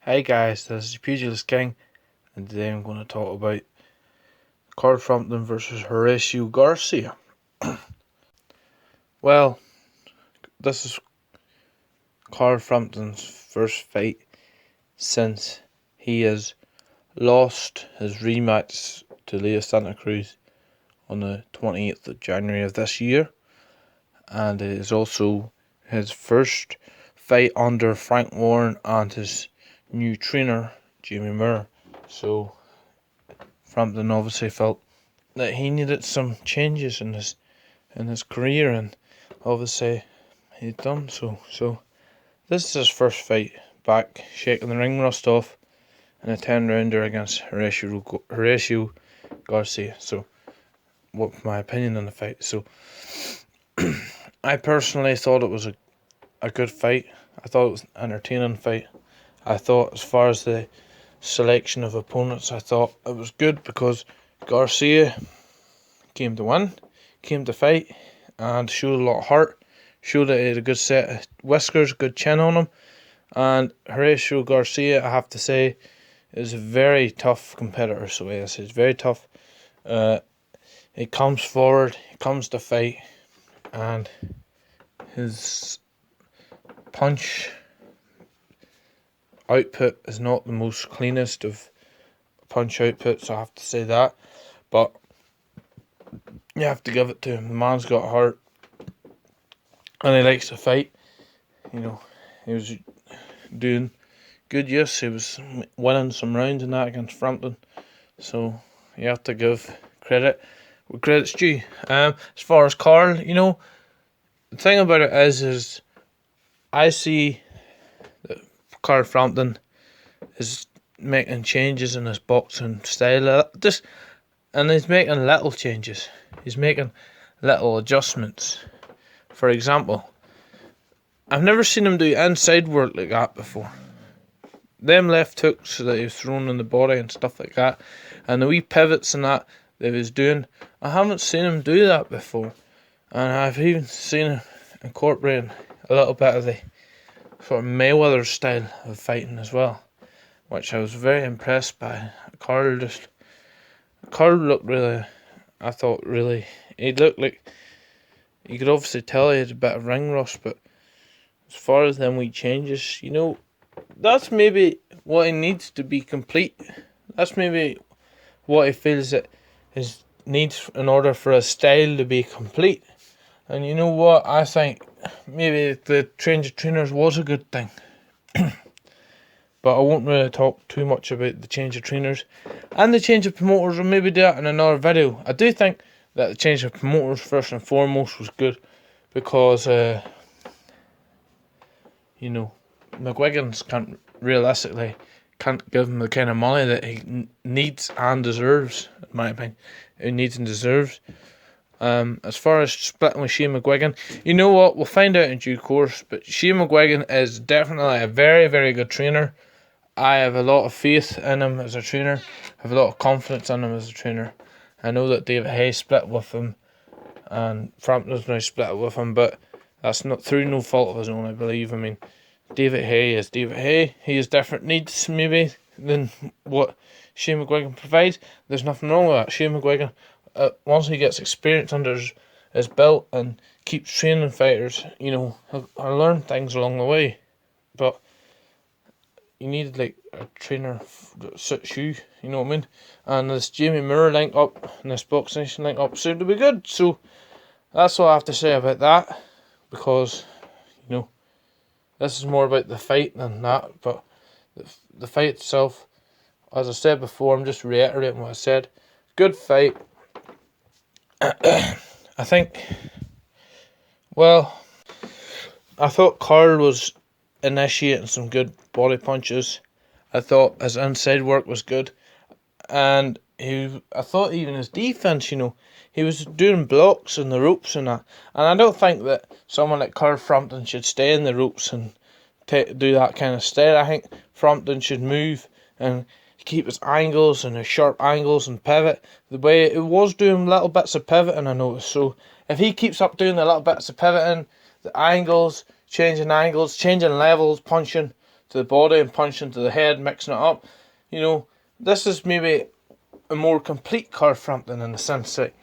Hey guys, this is Pugilist King, and today I'm going to talk about Frampton versus Horacio Garcia. Well, this is Frampton's first fight since he has lost his rematch to Leo Santa Cruz on the 28th of January of this year, and it is also his first fight under Frank Warren and his new trainer, Jamie Moore. So Frampton obviously felt that he needed some changes in his career, and obviously he'd done so. So this is his first fight back, shaking the ring rust off in a 10-rounder against Horacio Garcia. So what's my opinion on the fight? So I personally thought it was a good fight. I thought it was an entertaining fight. I thought, as far as the selection of opponents, I thought it was good because Garcia came to win, came to fight, and showed a lot of heart. Showed that he had a good set of whiskers, good chin on him. And Horacio Garcia, I have to say, is a very tough competitor. So he's very tough. He comes forward, he comes to fight, and his punch output is not the most cleanest of punch outputs, I have to say that. But you have to give it to him. The man's got heart, and he likes to fight. You know, he was doing good use. He was winning some rounds in that against Frampton. So you have to give credit where credit's due. As far as Carl, the thing about it is I see that Carl Frampton is making changes in his boxing style. And he's making little changes. He's making little adjustments. For example, I've never seen him do inside work like that before. Them left hooks that he was throwing in the body and stuff like that, and the wee pivots and that he was doing, I haven't seen him do that before. And I've even seen him incorporating a little bit of the sort of Mayweather style of fighting as well, which I was very impressed by. Carl looked really, I thought really, he looked like, you could obviously tell he had a bit of ring rust, but as far as them wee changes, that's maybe what he needs to be complete. That's maybe what he feels that his needs in order for a style to be complete. And you know what? I think maybe the change of trainers was a good thing. But I won't really talk too much about the change of trainers and the change of promoters. We'll maybe do that in another video. I do think that the change of promoters first and foremost was good because McGuigan's can't give him the kind of money that he needs and deserves, in my opinion. He needs and deserves. As far as splitting with Shane McGuigan, you know what? We'll find out in due course. But Shane McGuigan is definitely a very, very good trainer. I have a lot of faith in him as a trainer. I have a lot of confidence in him as a trainer. I know that David Hay split with him, and Frampton's now split with him, but that's not through no fault of his own, I believe. I mean, David Hay is David Hay. He has different needs, maybe, than what Shane McGuigan provides. There's nothing wrong with that. Shane McGuigan, once he gets experience under his belt and keeps training fighters, he'll learn things along the way. But you need like a trainer that suits you, you know what I mean? And this Jamie Moore link up and this Box Nation link up seem to be good. So that's what I have to say about that, because this is more about the fight than that. But the fight itself, as I said before, I'm just reiterating what I said. Good fight. I thought Carl was initiating some good body punches. I thought his inside work was good, and I thought even his defense, he was doing blocks in the ropes and that. And I don't think that someone like Carl Frampton should stay in the ropes and do that kind of style. I think Frampton should move and keep his angles and his sharp angles and pivot the way it was doing little bits of pivoting, I noticed. So if he keeps up doing the little bits of pivoting, the angles, changing levels, punching, to the body and punching to the head, mixing it up. You know, this is maybe a more complete Frampton in the sense that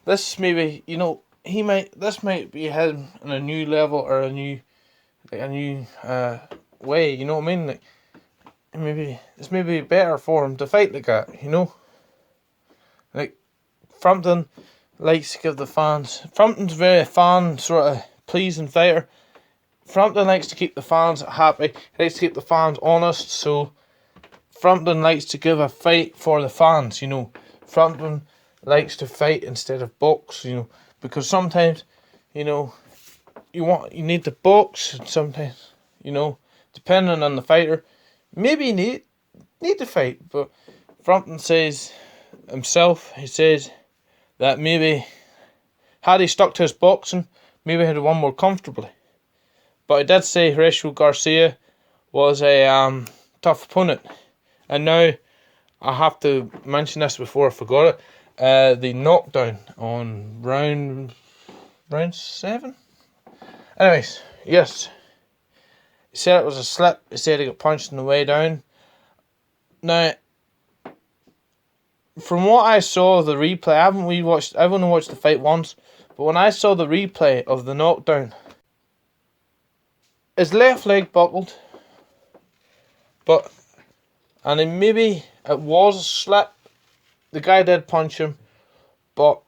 this maybe, you know, this might be him on a new level or a new way. You know what I mean? Like, maybe it's maybe better for him to fight like that. You know, like Frampton likes to give the fans. Frampton's very fan sort of pleasing fighter. Frampton likes to keep the fans happy. He likes to keep the fans honest. So Frampton likes to give a fight for the fans. You know, Frampton likes to fight instead of box. You know, because sometimes, you know, you need to box, and sometimes, you know, depending on the fighter, maybe you need to fight. But Frampton says himself, he says that maybe had he stuck to his boxing, maybe he'd have won more comfortably. But he did say Horacio Garcia was a tough opponent. And now I have to mention this before I forgot it. The knockdown on round 7. Anyways, yes. He said it was a slip. He said he got punched on the way down. Now, from what I saw of the replay, I've only watched the fight once, but when I saw the replay of the knockdown, his left leg buckled, and then maybe it was a slip. The guy did punch him, but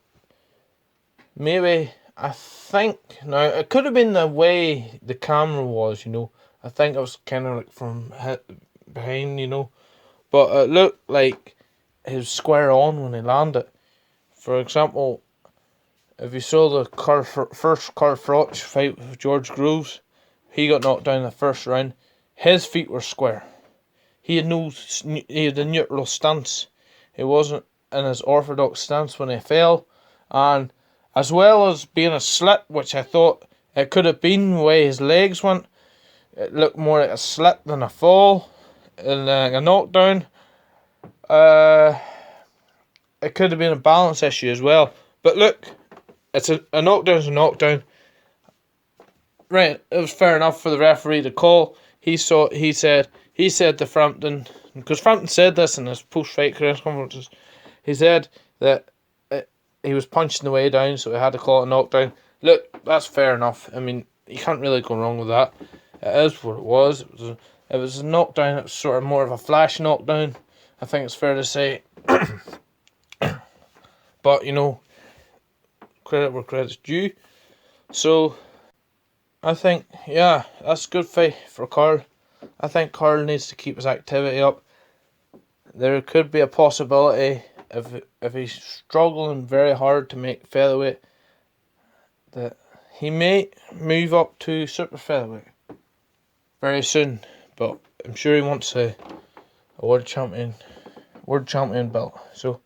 maybe, I think, now it could have been the way the camera was, you know. I think it was kind of like from behind, you know, but it looked like he was square on when he landed. For example, if you saw the first Carl Froch fight with George Cruz, he got knocked down in the first round. His feet were square. He had a neutral stance. He wasn't in his orthodox stance when he fell, and as well as being a slip, which I thought it could have been the way his legs went, it looked more like a slip than a fall, and a knockdown. It could have been a balance issue as well. But look, it's a knockdown's a knockdown. Right, it was fair enough for the referee to call. He said to Frampton, because Frampton said this in his post-fight press conferences, he said that he was punching the way down, so he had to call it a knockdown. Look, that's fair enough. I mean, you can't really go wrong with that. It is what it was. It was a knockdown. It was sort of more of a flash knockdown, I think it's fair to say. But, you know, credit where credit's due. So, I think, yeah, that's a good fight for Carl. I think Carl needs to keep his activity up. There could be a possibility, if he's struggling very hard to make featherweight, that he may move up to super featherweight very soon. But I'm sure he wants a world champion belt. So,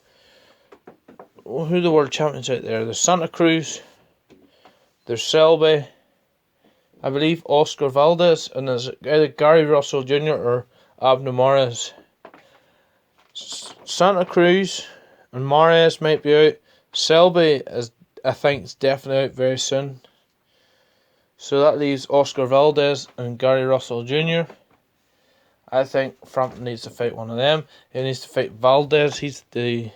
who are the world champions out there? There's Santa Cruz, there's Selby, I believe Oscar Valdez, and there's either Gary Russell Jr. or Abner Mares. Santa Cruz and Mares might be out. Selby is, I think, is definitely out very soon. So that leaves Oscar Valdez and Gary Russell Jr. I think Frampton needs to fight one of them. He needs to fight Valdez. He's the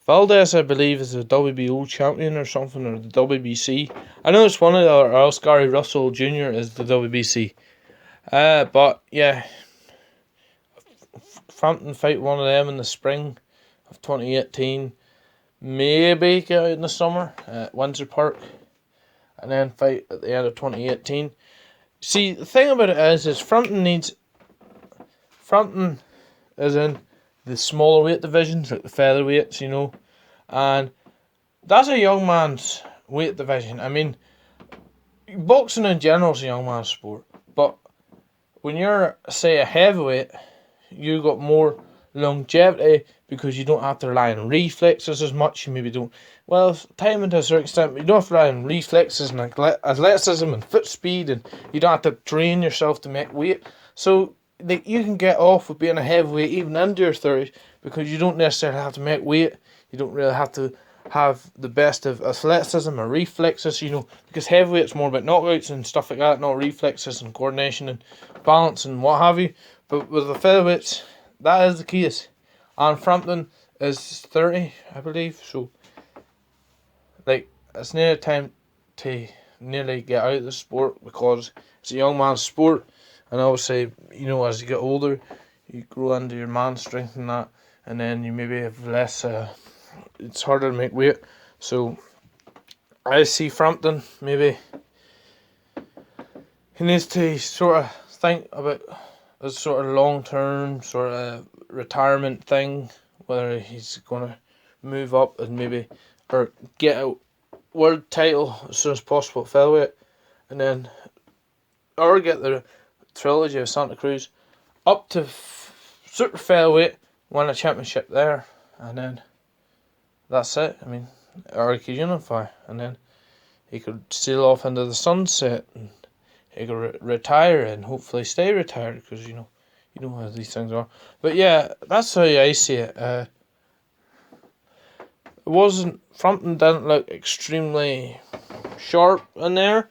Valdez, I believe, is the WBO champion or something, or the WBC. I know it's one of the, or else Gary Russell Jr. is the WBC. But yeah, Frampton fight one of them in the spring of 2018. Maybe get out in the summer at Windsor Park, and then fight at the end of 2018. See, the thing about it is Frampton is in the smaller weight divisions, like the featherweights, you know, and that's a young man's weight division. I mean, boxing in general is a young man's sport, but when you're, say, a heavyweight, you got more longevity because you don't have to rely on reflexes as much. You maybe don't, well, timing to a certain extent, but you don't have to rely on reflexes and athleticism and foot speed, and you don't have to train yourself to make weight. So you can get off with being a heavyweight even into your 30s because you don't necessarily have to make weight. You don't really have to have the best of athleticism or reflexes, you know, because heavyweight's more about knockouts and stuff like that, not reflexes and coordination and balance and what have you. But with the featherweights, that is the keys. And Frampton is 30, I believe, so like it's nearly time to nearly get out of the sport, because it's a young man's sport, and obviously, you know, as you get older, you grow into your man strength and that, and then you maybe have less. It's harder to make weight, so I see Frampton, maybe he needs to sort of think about a sort of long term sort of retirement thing, whether he's gonna move up and maybe or get a world title as soon as possible at featherweight, and then or get the trilogy of Santa Cruz up to super featherweight, win a championship there, and then that's it. I mean, or he could unify, and then he could sail off into the sunset, and he could retire and hopefully stay retired, because you know how these things are. But yeah, that's how I see it. It wasn't Frampton didn't look extremely sharp in there.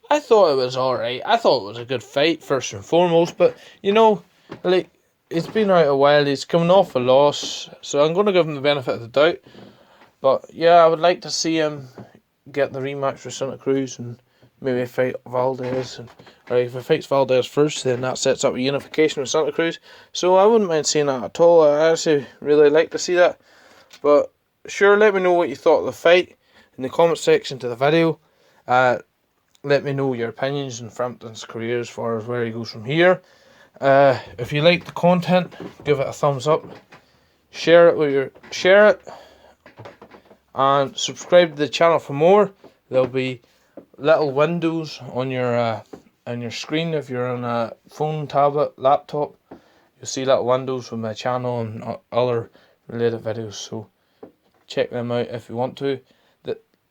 I thought it was alright. I thought it was a good fight first and foremost, but you know, like, it's been out a while. He's coming off a loss, so I'm going to give him the benefit of the doubt. But yeah, I would like to see him get the rematch with Santa Cruz and maybe fight Valdez. Or if he fights Valdez first, then that sets up a unification with Santa Cruz. So I wouldn't mind seeing that at all. I actually really like to see that. But sure, let me know what you thought of the fight in the comment section to the video. Let me know your opinions on Frampton's career as far as where he goes from here. If you like the content, give it a thumbs up. Share it and subscribe to the channel for more. There'll be little windows on your screen if you're on a phone, tablet, laptop. You'll see little windows with my channel and other related videos. So check them out if you want to.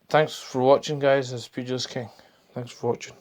Thanks for watching, guys. This is Pugilist King. Thanks for watching.